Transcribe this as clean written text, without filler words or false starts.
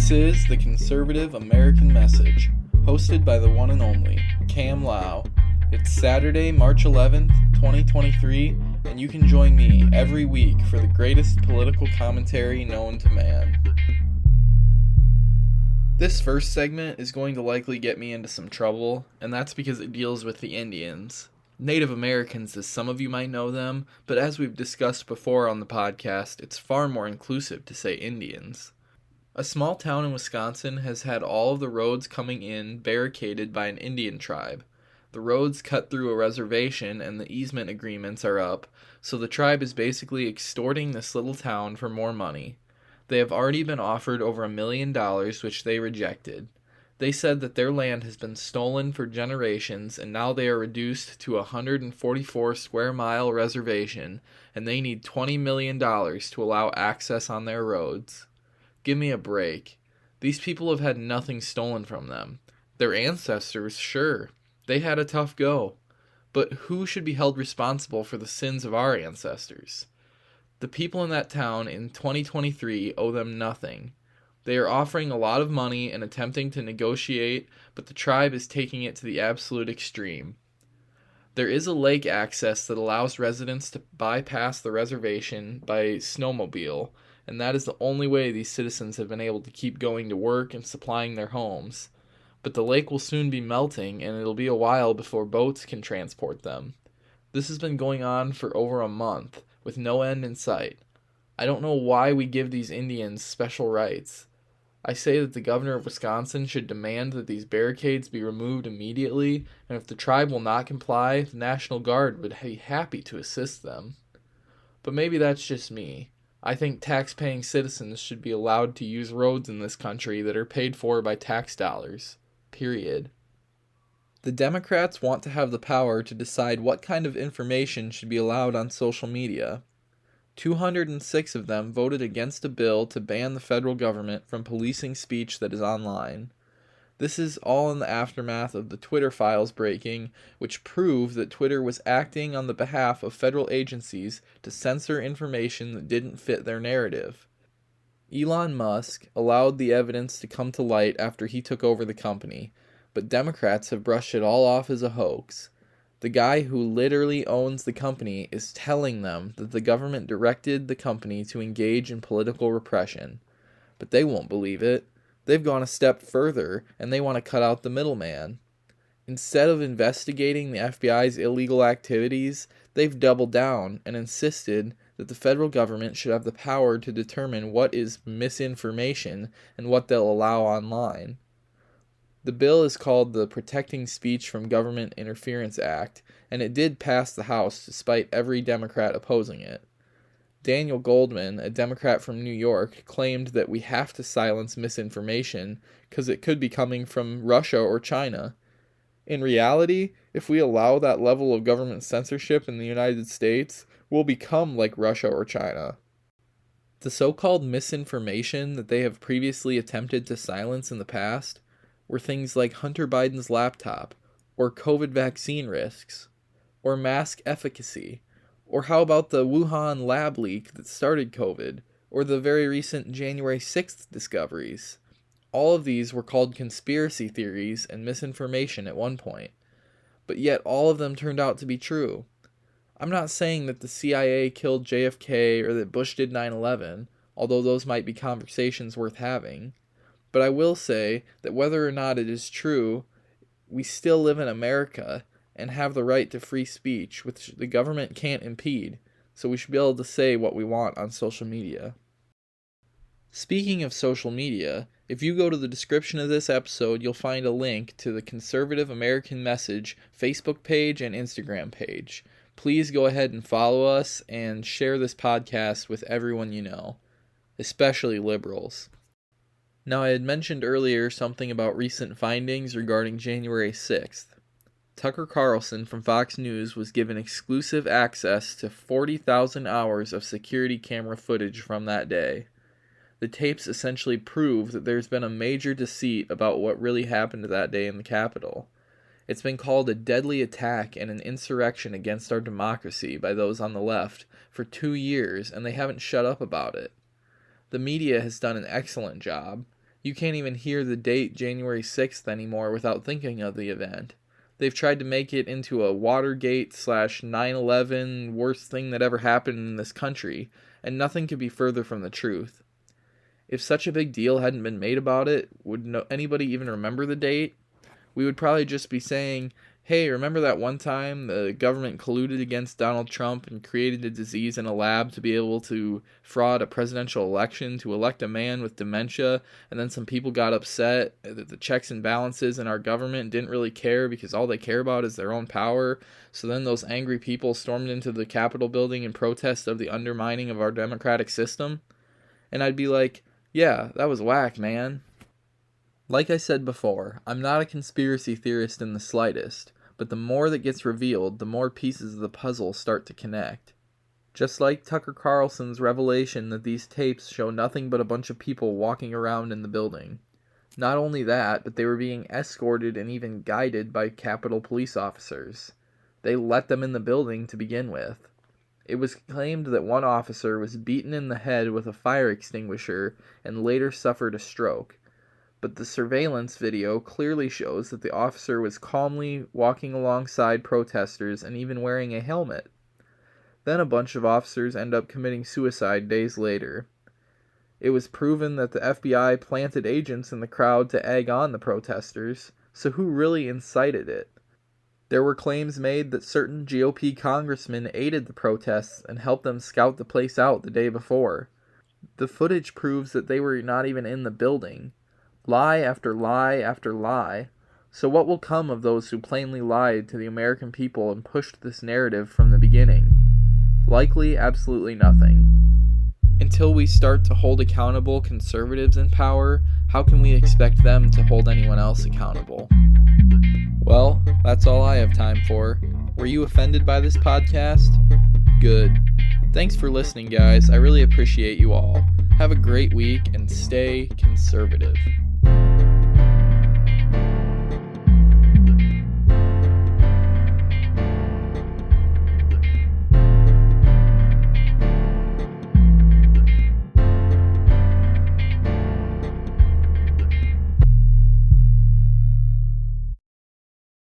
This is the Conservative American Message, hosted by the one and only Cam Lau. It's Saturday, March 11th, 2023, and you can join me every week for the greatest political commentary known to man. This first segment is going to likely get me into some trouble, and that's because it deals with the Indians. Native Americans, as some of you might know them, but as we've discussed before on the podcast, it's far more inclusive to say Indians. A small town in Wisconsin has had all of the roads coming in barricaded by an Indian tribe. The roads cut through a reservation and the easement agreements are up, so the tribe is basically extorting this little town for more money. They have already been offered over $1 million, which they rejected. They said that their land has been stolen for generations and now they are reduced to a 144 square mile reservation and they need $20 million to allow access on their roads. Give me a break. These people have had nothing stolen from them. Their ancestors, sure, they had a tough go. But who should be held responsible for the sins of our ancestors? The people in that town in 2023 owe them nothing. They are offering a lot of money and attempting to negotiate, but the tribe is taking it to the absolute extreme. There is a lake access that allows residents to bypass the reservation by snowmobile, and that is the only way these citizens have been able to keep going to work and supplying their homes. But the lake will soon be melting, and it'll be a while before boats can transport them. This has been going on for over a month, with no end in sight. I don't know why we give these Indians special rights. I say that the governor of Wisconsin should demand that these barricades be removed immediately, and if the tribe will not comply, the National Guard would be happy to assist them. But maybe that's just me. I think tax-paying citizens should be allowed to use roads in this country that are paid for by tax dollars. Period. The Democrats want to have the power to decide what kind of information should be allowed on social media. 206 of them voted against a bill to ban the federal government from policing speech that is online. This is all in the aftermath of the Twitter files breaking, which prove that Twitter was acting on the behalf of federal agencies to censor information that didn't fit their narrative. Elon Musk allowed the evidence to come to light after he took over the company, but Democrats have brushed it all off as a hoax. The guy who literally owns the company is telling them that the government directed the company to engage in political repression. But they won't believe it. They've gone a step further, and they want to cut out the middleman. Instead of investigating the FBI's illegal activities, they've doubled down and insisted that the federal government should have the power to determine what is misinformation and what they'll allow online. The bill is called the Protecting Speech from Government Interference Act, and it did pass the House despite every Democrat opposing it. Daniel Goldman, a Democrat from New York, claimed that we have to silence misinformation because it could be coming from Russia or China. In reality, if we allow that level of government censorship in the United States, we'll become like Russia or China. The so-called misinformation that they have previously attempted to silence in the past were things like Hunter Biden's laptop, or COVID vaccine risks, or mask efficacy, or how about the Wuhan lab leak that started COVID, or the very recent January 6th discoveries. All of these were called conspiracy theories and misinformation at one point, but yet all of them turned out to be true. I'm not saying that the CIA killed JFK or that Bush did 9/11, although those might be conversations worth having. But I will say that whether or not it is true, we still live in America and have the right to free speech, which the government can't impede, so we should be able to say what we want on social media. Speaking of social media, if you go to the description of this episode, you'll find a link to the Conservative American Message Facebook page and Instagram page. Please go ahead and follow us and share this podcast with everyone you know, especially liberals. Now, I had mentioned earlier something about recent findings regarding January 6th. Tucker Carlson from Fox News was given exclusive access to 40,000 hours of security camera footage from that day. The tapes essentially prove that there's been a major deceit about what really happened that day in the Capitol. It's been called a deadly attack and an insurrection against our democracy by those on the left for 2 years, and they haven't shut up about it. The media has done an excellent job. You can't even hear the date January 6th anymore without thinking of the event. They've tried to make it into a Watergate / 9/11 worst thing that ever happened in this country, and nothing could be further from the truth. If such a big deal hadn't been made about it, would anybody even remember the date? We would probably just be saying, hey, remember that one time the government colluded against Donald Trump and created a disease in a lab to be able to fraud a presidential election to elect a man with dementia, and then some people got upset that the checks and balances in our government didn't really care because all they care about is their own power. So then those angry people stormed into the Capitol building in protest of the undermining of our democratic system? And I'd be like, yeah, that was whack, man. Like I said before, I'm not a conspiracy theorist in the slightest, but the more that gets revealed, the more pieces of the puzzle start to connect. Just like Tucker Carlson's revelation that these tapes show nothing but a bunch of people walking around in the building. Not only that, but they were being escorted and even guided by Capitol police officers. They let them in the building to begin with. It was claimed that one officer was beaten in the head with a fire extinguisher and later suffered a stroke. But the surveillance video clearly shows that the officer was calmly walking alongside protesters and even wearing a helmet. Then a bunch of officers end up committing suicide days later. It was proven that the FBI planted agents in the crowd to egg on the protesters, so who really incited it? There were claims made that certain GOP congressmen aided the protests and helped them scout the place out the day before. The footage proves that they were not even in the building. Lie after lie after lie. So what will come of those who plainly lied to the American people and pushed this narrative from the beginning? Likely absolutely nothing. Until we start to hold accountable conservatives in power, how can we expect them to hold anyone else accountable? Well, that's all I have time for. Were you offended by this podcast? Good. Thanks for listening, guys. I really appreciate you all. Have a great week and stay conservative.